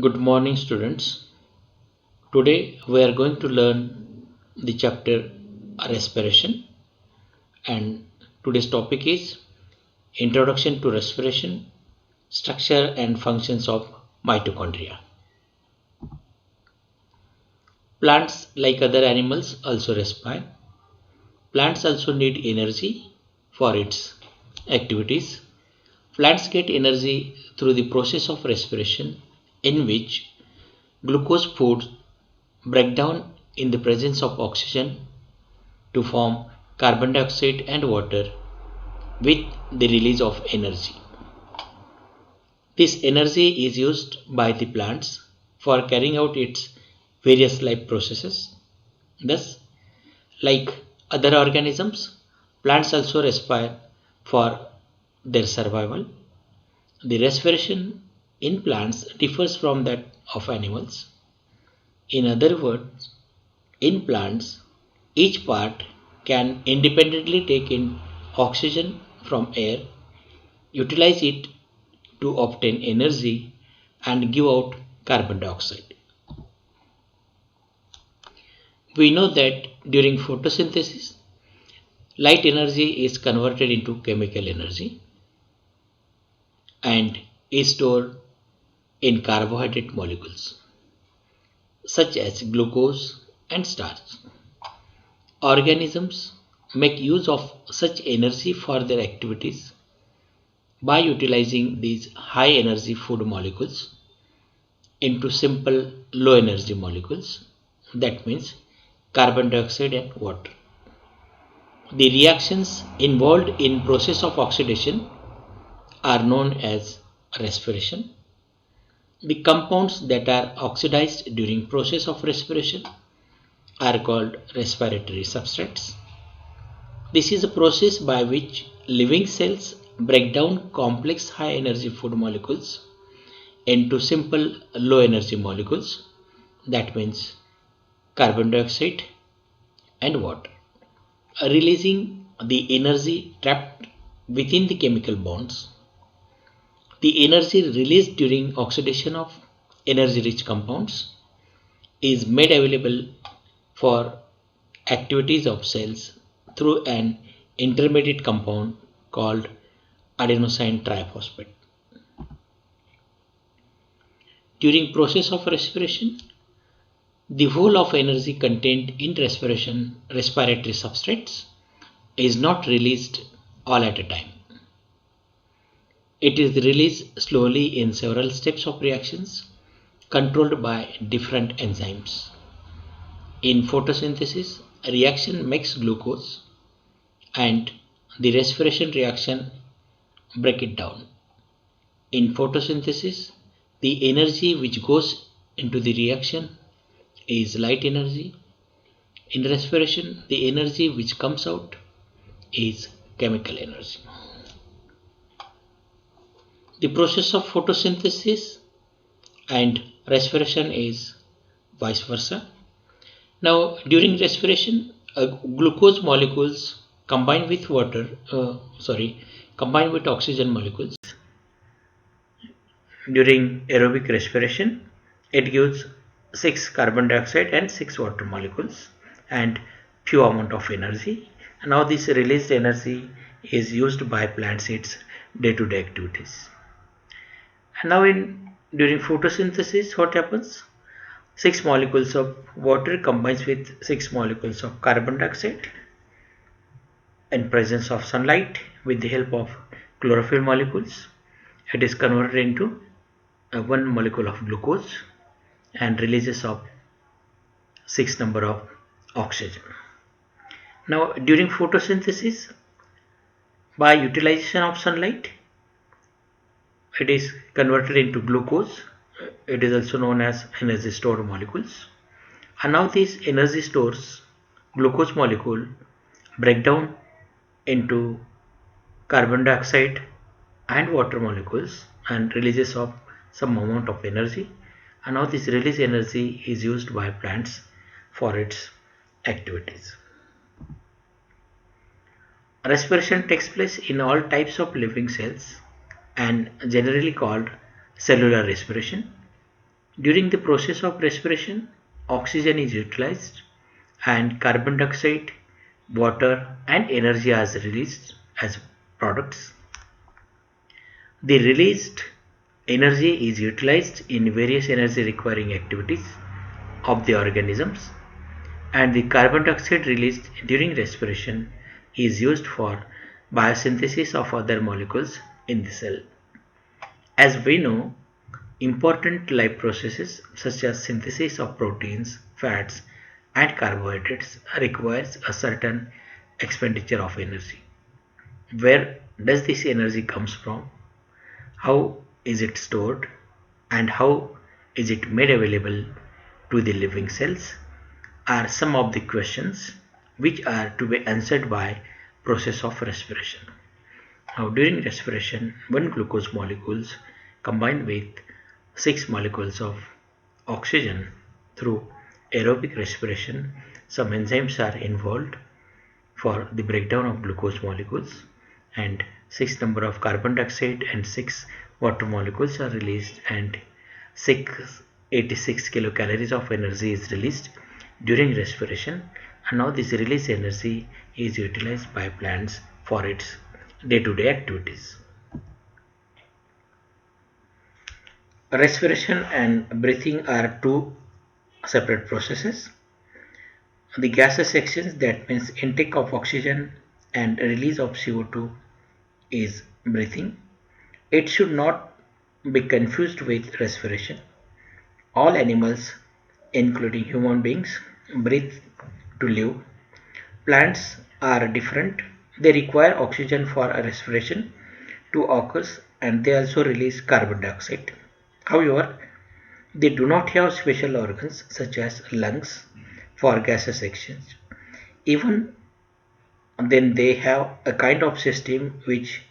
Good morning, students. Today we are going to learn the chapter respiration, and today's topic is Introduction to Respiration, Structure and Functions of Mitochondria. Plants, like other animals, also respire. Plants also need energy for its activities. Plants get energy through the process of respiration, in which glucose foods break down in the presence of oxygen to form carbon dioxide and water with the release of energy. This energy is used by the plants for carrying out its various life processes. Thus, like other organisms, plants also respire for their survival. The respiration in plants differs from that of animals. In other words, in plants, each part can independently take in oxygen from air, utilize it to obtain energy, and give out carbon dioxide. We know that during photosynthesis, light energy is converted into chemical energy and is stored in carbohydrate molecules such as glucose and starch. Organisms make use of such energy for their activities by utilizing these high energy food molecules into simple low energy molecules, that means carbon dioxide and water. The reactions involved in process of oxidation are known as respiration. The compounds that are oxidized during process of respiration are called respiratory substrates. This is a process by which living cells break down complex high energy food molecules into simple low energy molecules, that means carbon dioxide and water, releasing the energy trapped within the chemical bonds. The energy released during oxidation of energy rich compounds is made available for activities of cells through an intermediate compound called adenosine triphosphate. During process of respiration, the whole of energy contained in respiratory substrates is not released all at a time. It is released slowly in several steps of reactions controlled by different enzymes. In photosynthesis, a reaction makes glucose and the respiration reaction break it down. In photosynthesis, the energy which goes into the reaction is light energy. In respiration, the energy which comes out is chemical energy. The process of photosynthesis and respiration is vice versa. Now, during respiration, glucose molecules combine with combine with oxygen molecules. During aerobic respiration, it gives 6 carbon dioxide and 6 water molecules and few amount of energy. Now this released energy is used by plants its day-to-day activities. And now during photosynthesis, what happens? 6 molecules of water combines with 6 molecules of carbon dioxide in presence of sunlight with the help of chlorophyll molecules. It is converted into one molecule of glucose and releases of 6 number of oxygen. Now during photosynthesis, by utilization of sunlight, it is converted into glucose. It is also known as energy stored molecules. And now these energy stores, glucose molecule, break down into carbon dioxide and water molecules and releases of some amount of energy. And now this release energy is used by plants for its activities. Respiration takes place in all types of living cells and generally called cellular respiration. During the process of respiration, oxygen is utilized and carbon dioxide, water and energy are released as products. The released energy is utilized in various energy requiring activities of the organisms, and the carbon dioxide released during respiration is used for biosynthesis of other molecules in the cell. As we know, important life processes such as synthesis of proteins, fats, and carbohydrates requires a certain expenditure of energy. Where does this energy comes from? How is it stored? And how is it made available to the living cells? Are some of the questions which are to be answered by process of respiration. Now during respiration, one glucose molecules combined with 6 molecules of oxygen through aerobic respiration. Some enzymes are involved for the breakdown of glucose molecules, and 6 number of carbon dioxide and 6 water molecules are released, and 686 kilocalories of energy is released during respiration. And now this released energy is utilized by plants for its day-to-day activities. Respiration and breathing are two separate processes. The gaseous exchange, that means intake of oxygen and release of CO2, is breathing. It should not be confused with respiration. All animals, including human beings, breathe to live. Plants are different. They require oxygen for respiration to occur, and they also release carbon dioxide. However, they do not have special organs such as lungs for gaseous exchange. Even then, they have a kind of system which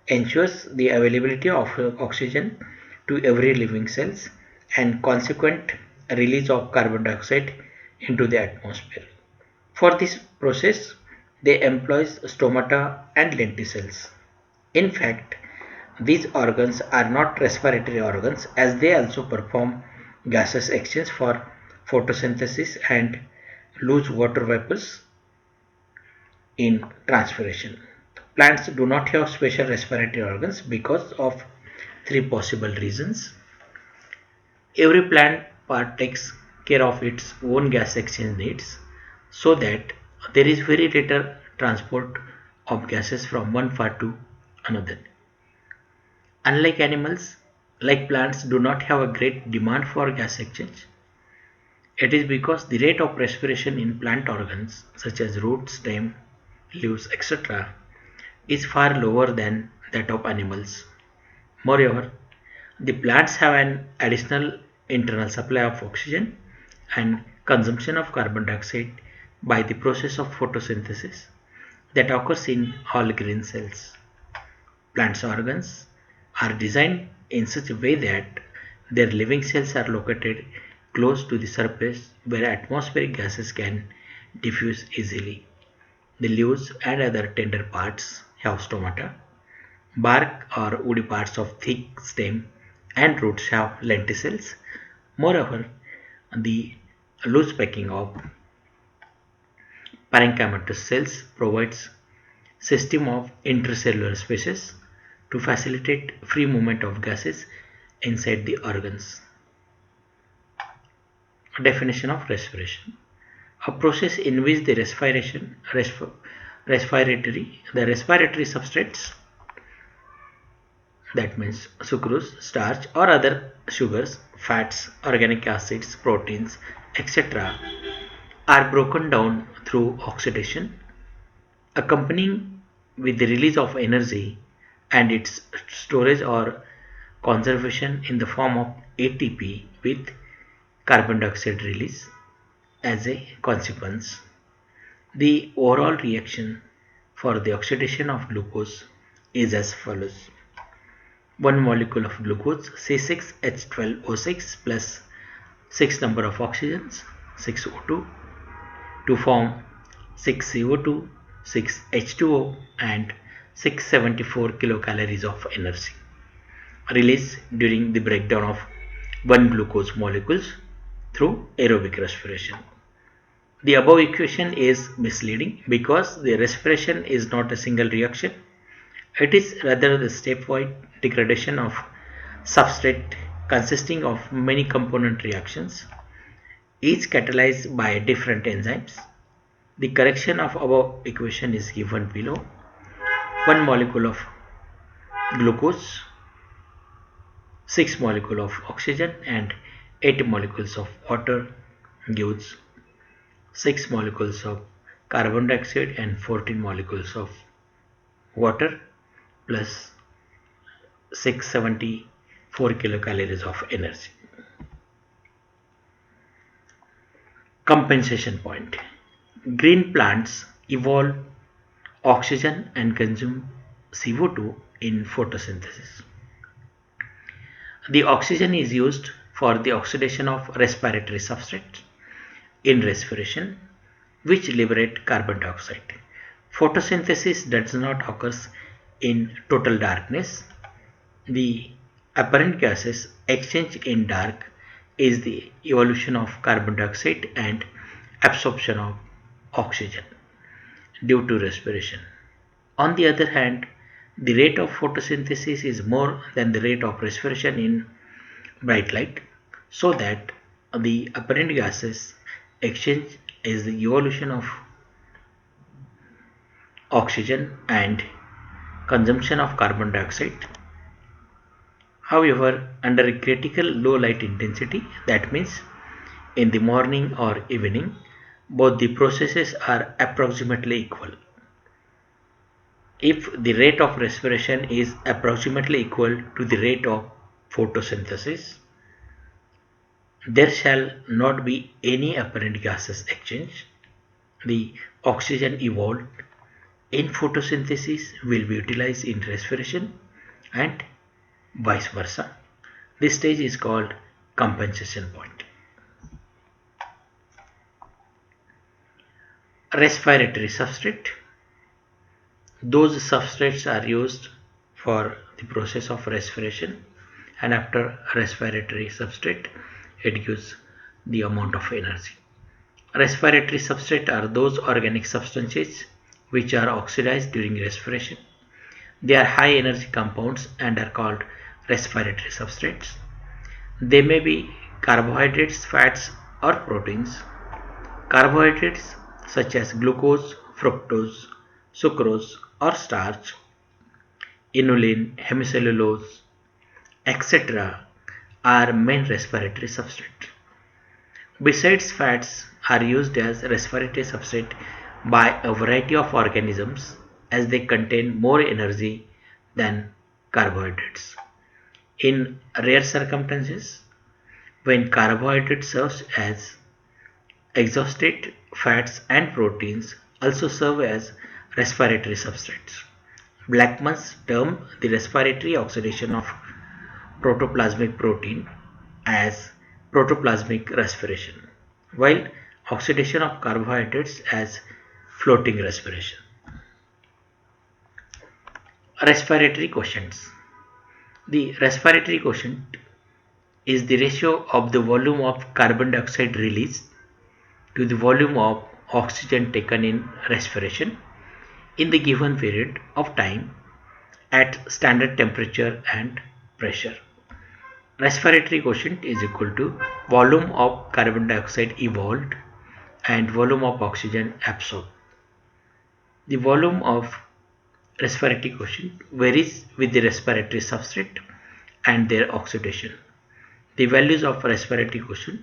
ensures the availability of oxygen to every living cells and consequent release of carbon dioxide into the atmosphere. For this process, they employ stomata and lenticels. In fact, these organs are not respiratory organs as they also perform gaseous exchange for photosynthesis and lose water vapors in transpiration. Plants do not have special respiratory organs because of three possible reasons. Every plant part takes care of its own gas exchange needs, so that there is very little transport of gases from one part to another. Unlike animals, like plants do not have a great demand for gas exchange. It is because the rate of respiration in plant organs such as roots, stem, leaves, etc. is far lower than that of animals. Moreover, the plants have an additional internal supply of oxygen and consumption of carbon dioxide by the process of photosynthesis that occurs in all green cells. Plants' organs are designed in such a way that their living cells are located close to the surface where atmospheric gases can diffuse easily. The leaves and other tender parts have stomata. Bark or woody parts of thick stem and roots have lenticels. Moreover, the loose packing of parenchymatous cells provides system of intercellular spaces to facilitate free movement of gases inside the organs. Definition of respiration: a process in which the respiratory substrates, that means sucrose, starch or other sugars, fats, organic acids, proteins, etc. are broken down through oxidation, accompanying with the release of energy and its storage or conservation in the form of ATP with carbon dioxide release as a consequence. The overall reaction for the oxidation of glucose is as follows: 1 molecule of glucose C6H12O6 plus 6 number of oxygens 6O2 to form 6CO2, 6H2O and 674 kilocalories of energy released during the breakdown of 1 glucose molecules through aerobic respiration. The above equation is misleading because the respiration is not a single reaction. It is rather the stepwise degradation of substrate consisting of many component reactions, each catalyzed by different enzymes. The correction of above equation is given below. 1 molecule of glucose, 6 molecules of oxygen and 8 molecules of water gives 6 molecules of carbon dioxide and 14 molecules of water plus 674 kilocalories of energy. Compensation point. Green plants evolve oxygen and consume CO2 in photosynthesis. The oxygen is used for the oxidation of respiratory substrates in respiration, which liberate carbon dioxide. Photosynthesis does not occur in total darkness. The apparent gases exchange in dark is the evolution of carbon dioxide and absorption of oxygen due to respiration. On the other hand, the rate of photosynthesis is more than the rate of respiration in bright light, so that the apparent gases exchange is the evolution of oxygen and consumption of carbon dioxide. However, under a critical low light intensity, that means in the morning or evening, both the processes are approximately equal. If the rate of respiration is approximately equal to the rate of photosynthesis, there shall not be any apparent gases exchange. The oxygen evolved in photosynthesis will be utilized in respiration and vice versa. This stage is called compensation point. Respiratory substrate. Those substrates are used for the process of respiration, and after respiratory substrate it gives the amount of energy. Respiratory substrate are those organic substances which are oxidized during respiration. They are high energy compounds and are called respiratory substrates. They may be carbohydrates, fats or proteins. Carbohydrates such as glucose, fructose, sucrose or starch, inulin, hemicellulose, etc. are main respiratory substrates. Besides, fats are used as respiratory substrate by a variety of organisms as they contain more energy than carbohydrates. In rare circumstances, when carbohydrate serves as exhausted, fats and proteins also serve as respiratory substrates. Blackman's termed the respiratory oxidation of protoplasmic protein as protoplasmic respiration, while oxidation of carbohydrates as floating respiration. Respiratory quotient. The respiratory quotient is the ratio of the volume of carbon dioxide released to the volume of oxygen taken in respiration in the given period of time at standard temperature and pressure. Respiratory quotient is equal to volume of carbon dioxide evolved and volume of oxygen absorbed. The volume of respiratory quotient varies with the respiratory substrate and their oxidation. The values of respiratory quotient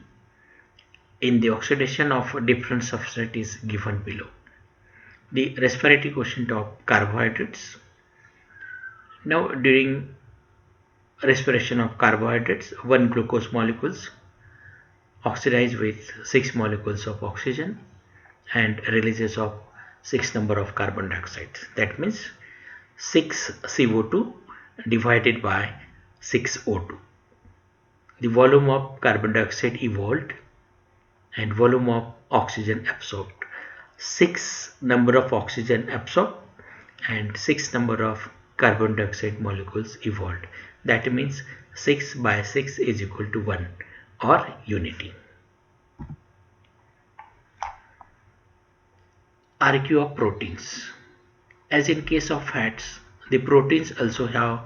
in the oxidation of different substrate is given below. The respiratory quotient of carbohydrates. Now during respiration of carbohydrates, 1 glucose molecules oxidize with 6 molecules of oxygen and releases of 6 number of carbon dioxide. That means 6 CO2 divided by 6 O2. The volume of carbon dioxide evolved and volume of oxygen absorbed. 6 number of oxygen absorbed and 6 number of carbon dioxide molecules evolved. That means 6 by 6 is equal to 1 or unity. Argue of proteins. As in case of fats, the proteins also have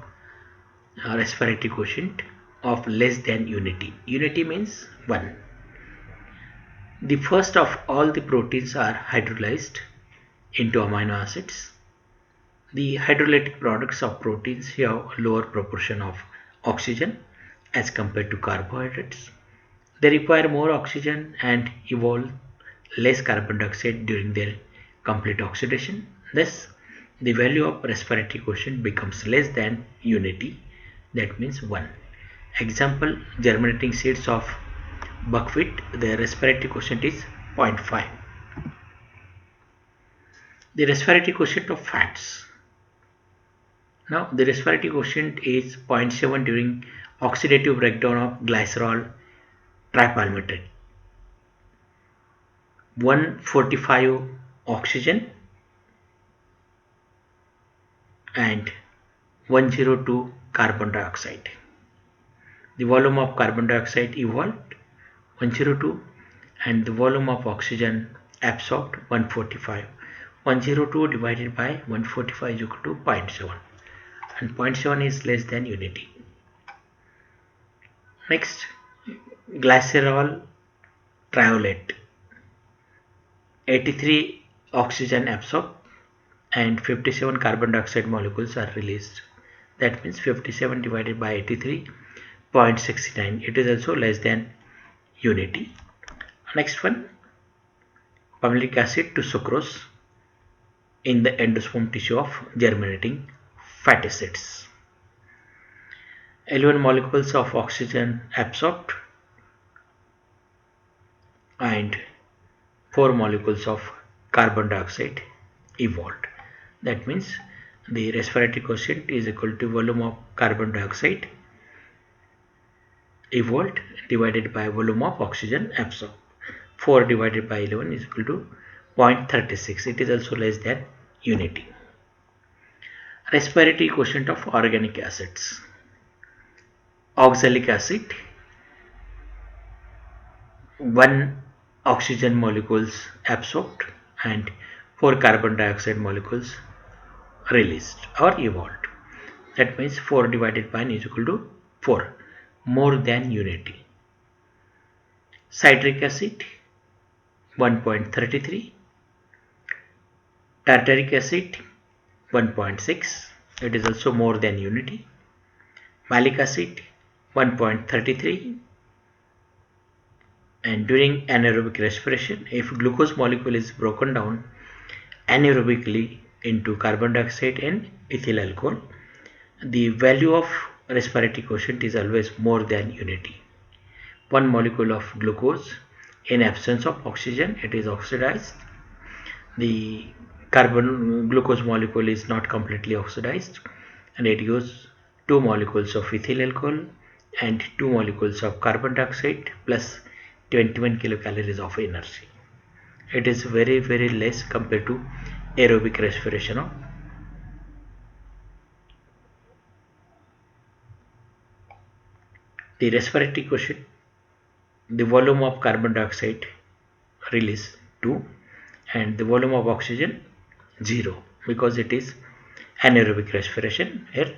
a respiratory quotient of less than unity. Unity means 1. The first of all the proteins are hydrolyzed into amino acids. The hydrolytic products of proteins have a lower proportion of oxygen as compared to carbohydrates. They require more oxygen and evolve less carbon dioxide during their complete oxidation. Thus, the value of respiratory quotient becomes less than unity, that means 1. Example, germinating seeds of buckwheat, their respiratory quotient is 0.5. The respiratory quotient of fats. Now, the respiratory quotient is 0.7 during oxidative breakdown of glycerol tripalmitate. 145 oxygen and 102 carbon dioxide. The volume of carbon dioxide evolved 102 and the volume of oxygen absorbed 145. 102 divided by 145 is equal to 0.7 and 0.7 is less than unity. Next, glycerol triolate. 83 oxygen absorbed and 57 carbon dioxide molecules are released. That means 57 divided by 83.69. It is also less than unity. Next one, palmitic acid to sucrose in the endosperm tissue of germinating fatty acids. 11 molecules of oxygen absorbed and 4 molecules of carbon dioxide evolved. That means the respiratory quotient is equal to volume of carbon dioxide evolved divided by volume of oxygen absorbed. 4 divided by 11 is equal to 0.36. It is also less than unity. Respiratory quotient of organic acids. Oxalic acid, 1 oxygen molecules absorbed and 4 carbon dioxide molecules released or evolved. That means 4 divided by n is equal to 4, more than unity. Citric acid 1.33, tartaric acid 1.6, it is also more than unity. Malic acid 1.33, and during anaerobic respiration, if glucose molecule is broken down anaerobically into carbon dioxide and ethyl alcohol, the value of respiratory quotient is always more than unity. 1 molecule of glucose in absence of oxygen, it is oxidized. The glucose molecule is not completely oxidized and it gives 2 molecules of ethyl alcohol and 2 molecules of carbon dioxide plus 21 kilocalories of energy. It is very less compared to aerobic respiration. The respiratory quotient, the volume of carbon dioxide release 2 and the volume of oxygen 0, because it is anaerobic respiration. Here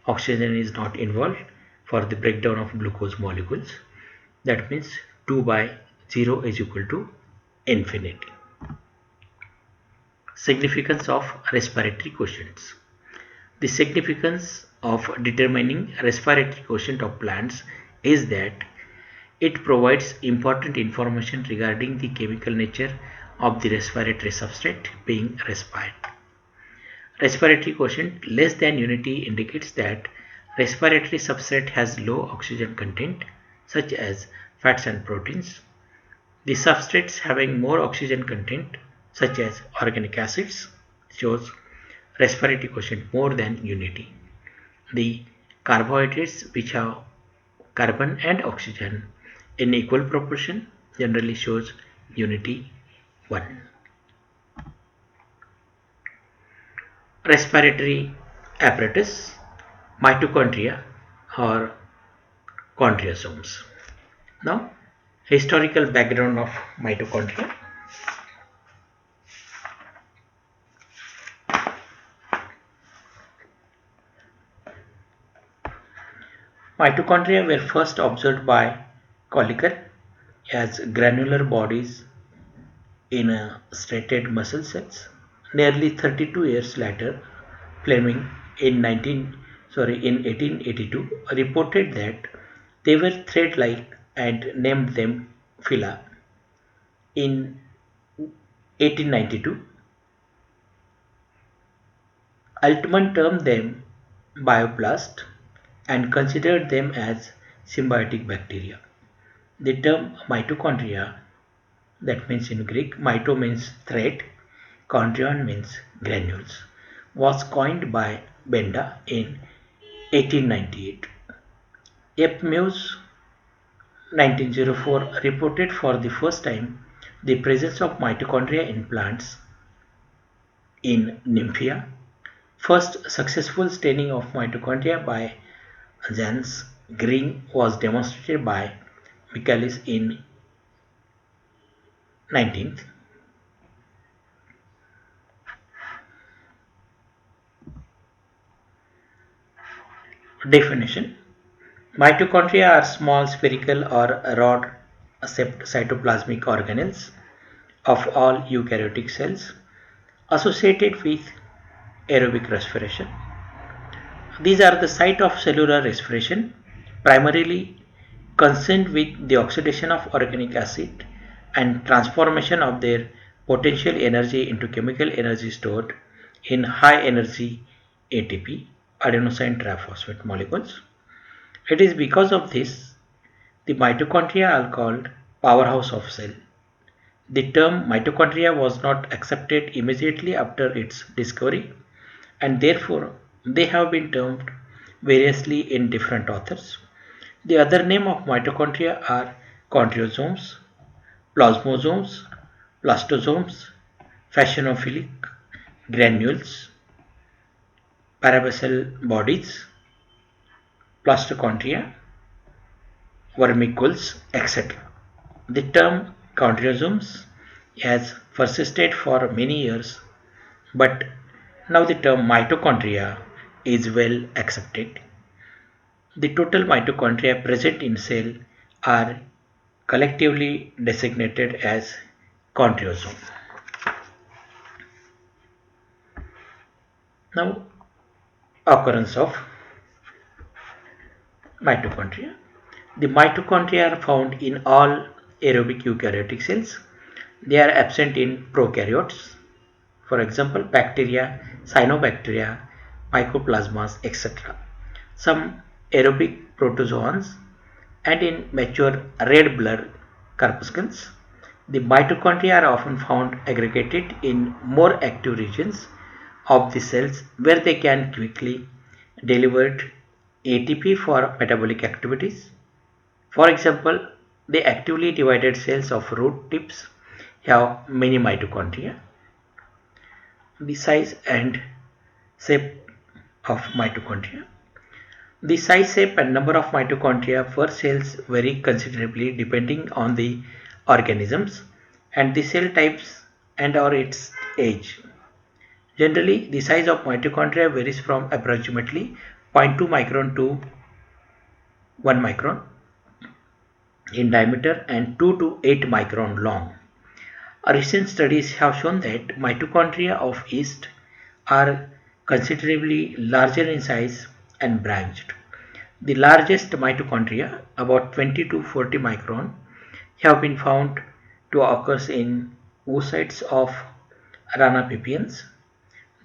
oxygen is not involved for the breakdown of glucose molecules. That means 2 by 0 is equal to infinity. Significance of respiratory quotients. The significance of determining respiratory quotient of plants is that it provides important information regarding the chemical nature of the respiratory substrate being respired. Respiratory quotient less than unity indicates that respiratory substrate has low oxygen content, such as fats and proteins. The substrates having more oxygen content, such as organic acids, shows respiratory quotient more than unity. The carbohydrates which have carbon and oxygen in equal proportion generally shows unity 1. Respiratory apparatus, mitochondria or chondrosomes. Now, historical background of mitochondria. Mitochondria were first observed by Kolliker as granular bodies in striated muscle cells. Nearly 32 years later, Fleming in 1882 reported that they were thread-like and named them phyla. In 1892, Altman termed them bioplast and considered them as symbiotic bacteria. The term mitochondria, that means in Greek, mito means thread, chondrion means granules, was coined by Benda in 1898. F. Muse 1904 reported for the first time the presence of mitochondria in plants in Nymphia. First successful staining of mitochondria by Jans Green was demonstrated by Michaelis in 19th. Definition: mitochondria are small spherical or rod cytoplasmic organelles of all eukaryotic cells associated with aerobic respiration. These are the site of cellular respiration, primarily concerned with the oxidation of organic acid and transformation of their potential energy into chemical energy stored in high energy ATP, adenosine triphosphate molecules. It is because of this the mitochondria are called powerhouse of cell. The term mitochondria was not accepted immediately after its discovery, and therefore they have been termed variously in different authors. The other name of mitochondria are chondrosomes, plasmosomes, plastosomes, fascinophilic granules, parabasal bodies, plastochondria, vermicules, etc. The term chondrosomes has persisted for many years, but now the term mitochondria is well accepted. The total mitochondria present in cell are collectively designated as chondrosome. Now, occurrence of mitochondria. The mitochondria are found in all aerobic eukaryotic cells. They are absent in prokaryotes. For example, bacteria, cyanobacteria, mycoplasmas, etc. Some aerobic protozoans and in mature red blood corpuscles. The mitochondria are often found aggregated in more active regions of the cells where they can quickly deliver ATP for metabolic activities. For example, the actively divided cells of root tips have many mitochondria. The size and shape of mitochondria. The size, shape and number of mitochondria per cells vary considerably depending on the organisms and the cell types and or its age. Generally, the size of mitochondria varies from approximately 0.2 micron to 1 micron in diameter and 2 to 8 micron long. Recent studies have shown that mitochondria of yeast are considerably larger in size and branched. The largest mitochondria, about 20 to 40 micron, have been found to occur in oocytes of Ranapipians.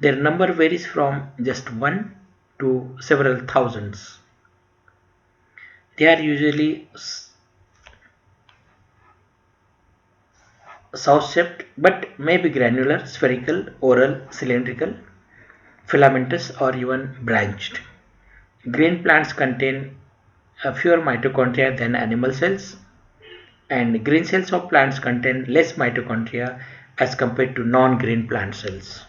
Their number varies from just 1 to several thousands. They are usually saucer-shaped but may be granular, spherical, oral, cylindrical, filamentous or even branched. Green plants contain fewer mitochondria than animal cells, and green cells of plants contain less mitochondria as compared to non-green plant cells.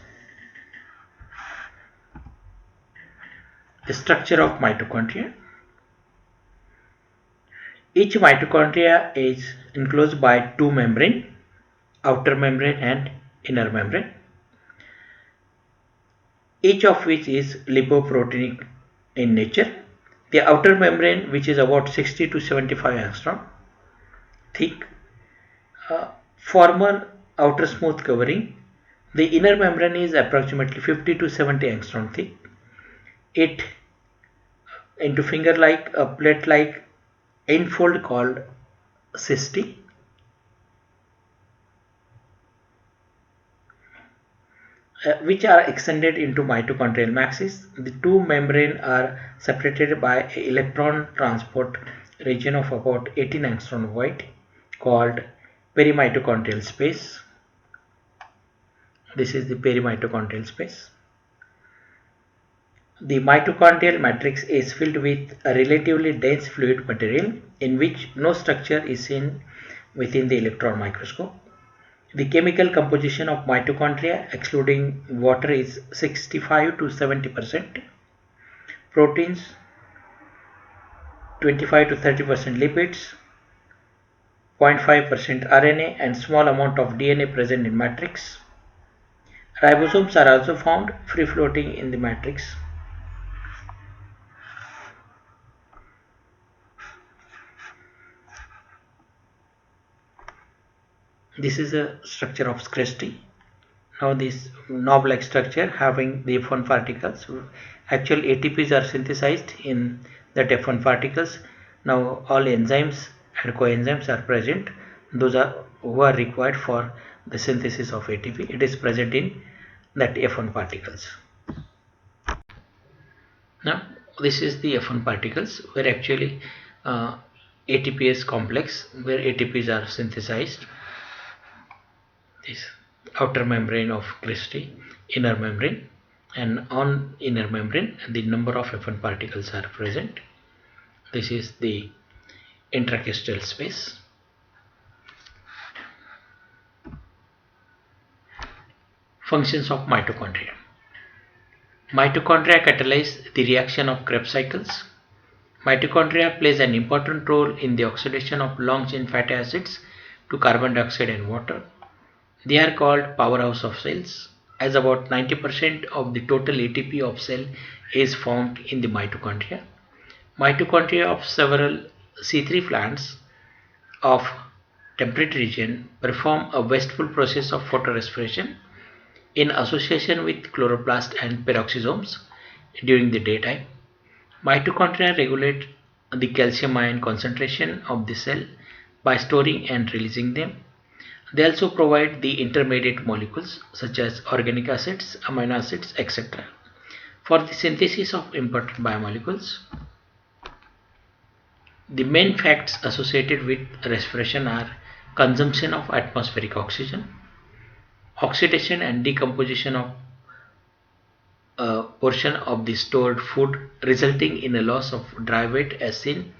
The structure of mitochondria. Each mitochondria is enclosed by two membranes, outer membrane and inner membrane, each of which is lipoproteinic in nature. The outer membrane, which is about 60 to 75 angstrom thick, former outer smooth covering. The inner membrane is approximately 50 to 70 angstrom thick. It into finger like a plate like enfold called cysti, which are extended into mitochondrial maxis. The two membranes are separated by an electron transport region of about 18 angstrom wide called perimitochondrial space. This is the perimitochondrial space. The mitochondrial matrix is filled with a relatively dense fluid material in which no structure is seen within the electron microscope. The chemical composition of mitochondria excluding water is 65 to 70%, proteins 25 to 30% lipids, 0.5% RNA and small amount of DNA present in matrix. Ribosomes are also found free floating in the matrix. This is a structure of Scresti. Now this knob-like structure having the F1 particles, actual ATPs are synthesized in that F1 particles. Now all enzymes and coenzymes are present, those are who are required for the synthesis of ATP. It is present in that F1 particles. Now this is the F1 particles where actually ATPase complex where ATPs are synthesized. This outer membrane of Christie, inner membrane, and on inner membrane the number of F1 particles are present. This is the intracrystal space. Functions of mitochondria. Mitochondria catalyze the reaction of Krebs cycles. Mitochondria plays an important role in the oxidation of long chain fatty acids to carbon dioxide and water. They are called powerhouse of cells, as about 90% of the total ATP of cell is formed in the mitochondria. Mitochondria of several C3 plants of temperate region perform a wasteful process of photorespiration in association with chloroplast and peroxisomes during the daytime. Mitochondria regulate the calcium ion concentration of the cell by storing and releasing them. They also provide the intermediate molecules such as organic acids, amino acids, etc. for the synthesis of important biomolecules. The main facts associated with respiration are consumption of atmospheric oxygen, oxidation and decomposition of a portion of the stored food resulting in a loss of dry weight as seen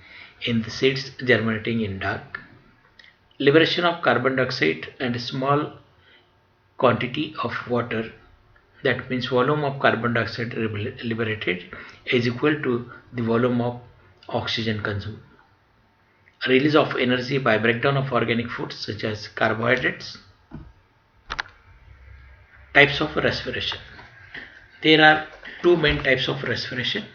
in the seeds germinating in dark, liberation of carbon dioxide and a small quantity of water, that means volume of carbon dioxide liberated is equal to the volume of oxygen consumed. Release of energy by breakdown of organic foods such as carbohydrates. Types of respiration. There are two main types of respiration: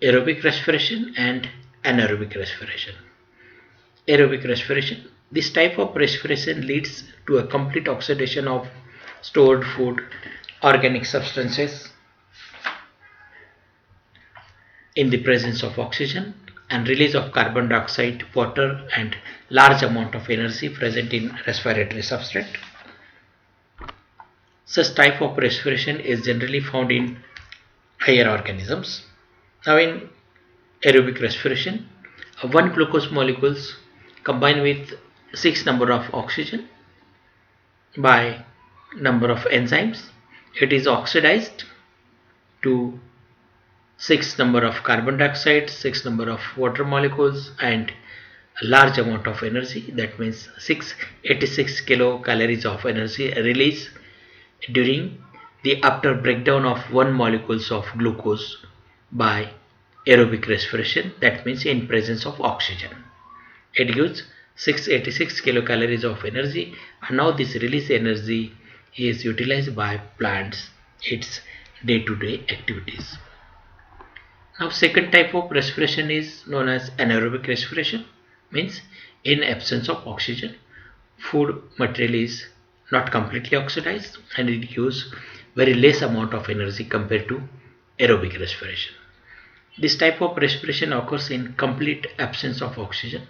aerobic respiration and anaerobic respiration. Aerobic respiration. This type of respiration leads to a complete oxidation of stored food, organic substances in the presence of oxygen and release of carbon dioxide, water and large amount of energy present in respiratory substrate. Such type of respiration is generally found in higher organisms. Now in aerobic respiration, one glucose molecules combine with 6 number of oxygen by number of enzymes. It is oxidized to 6 number of carbon dioxide, 6 number of water molecules and a large amount of energy, that means 686 kilocalories of energy released during the after breakdown of 1 molecules of glucose by aerobic respiration, that means in presence of oxygen. It gives 686 kilocalories of energy, and now this release energy is utilized by plants its day-to-day activities. Now second type of respiration is known as anaerobic respiration, means in absence of oxygen food material is not completely oxidized and it gives very less amount of energy compared to aerobic respiration. This type of respiration occurs in complete absence of oxygen.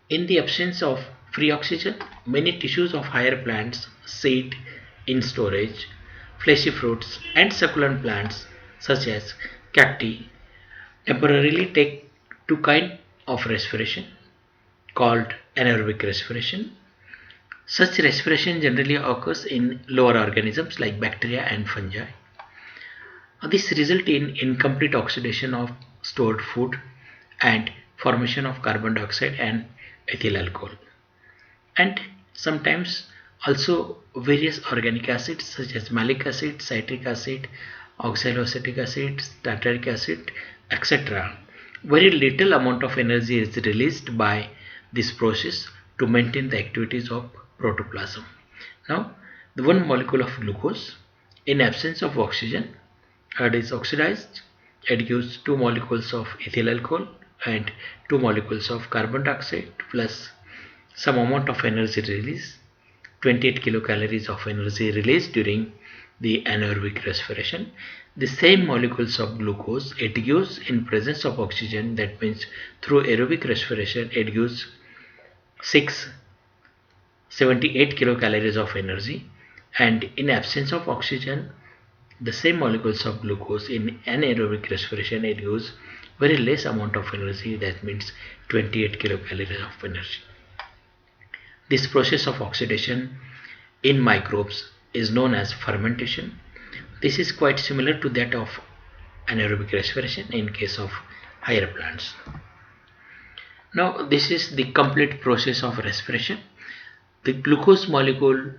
In the absence of free oxygen, many tissues of higher plants, seed in storage, fleshy fruits and succulent plants such as cacti temporarily take two kinds of respiration called anaerobic respiration. Such respiration generally occurs in lower organisms like bacteria and fungi. This results in incomplete oxidation of stored food and formation of carbon dioxide and ethyl alcohol. And sometimes also various organic acids such as malic acid, citric acid, oxaloacetic acid, tartaric acid, etc. Very little amount of energy is released by this process to maintain the activities of protoplasm. Now, the one molecule of glucose in absence of oxygen, it is oxidized. It gives two molecules of ethyl alcohol and two molecules of carbon dioxide plus some amount of energy release, 28 kilocalories of energy released during the anaerobic respiration. The same molecules of glucose it gives in presence of oxygen, that means through aerobic respiration it gives 678 kilocalories of energy, and in absence of oxygen the same molecules of glucose in anaerobic respiration it gives very less amount of energy, that means 28 kilocalories of energy. This process of oxidation in microbes is known as fermentation. This is quite similar to that of anaerobic respiration in case of higher plants. Now this is the complete process of respiration. The glucose molecule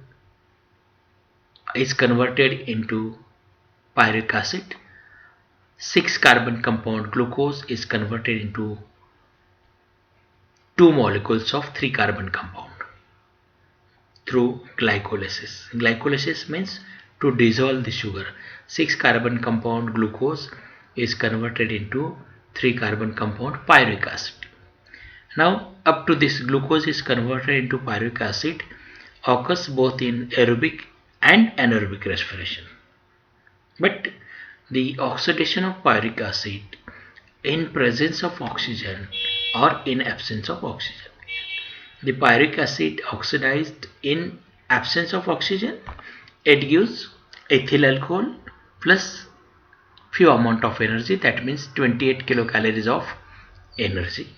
is converted into pyric acid. 6 carbon compound glucose is converted into 2 molecules of 3 carbon compound through glycolysis. Glycolysis means to dissolve the sugar. 6 carbon compound glucose is converted into 3 carbon compound pyric acid. Now up to this glucose is converted into pyric acid occurs both in aerobic and anaerobic respiration. But the oxidation of pyric acid in presence of oxygen or in absence of oxygen. The pyric acid oxidized in absence of oxygen, it gives ethyl alcohol plus few amount of energy, that means 28 kilocalories of energy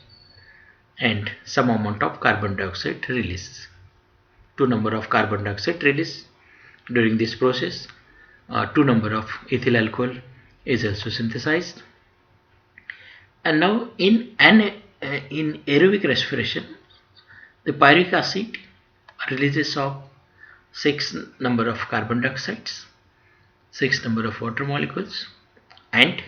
and some amount of carbon dioxide release. 2 number of carbon dioxide release during this process. 2 number of ethyl alcohol is also synthesized. And now in aerobic respiration, the pyric acid releases of 6 number of carbon dioxides, 6 number of water molecules and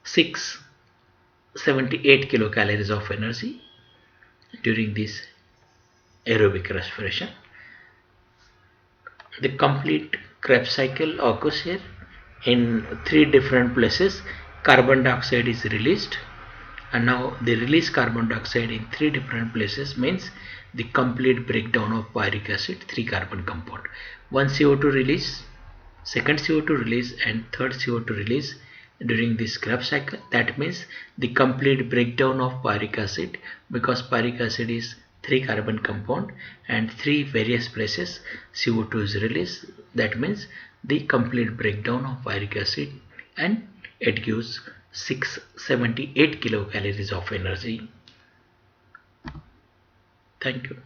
678 kilocalories of energy during this aerobic respiration. The complete Krebs cycle occurs here. In 3 different places carbon dioxide is released, and now the released carbon dioxide in 3 different places means the complete breakdown of pyric acid 3 carbon compound. 1 CO2 release, second CO2 release and third CO2 release during this Krebs cycle. That means the complete breakdown of pyric acid, because pyric acid is 3 carbon compound and 3 various places CO2 is released. That means the complete breakdown of pyric acid, and it gives 678 kilocalories of energy. Thank you.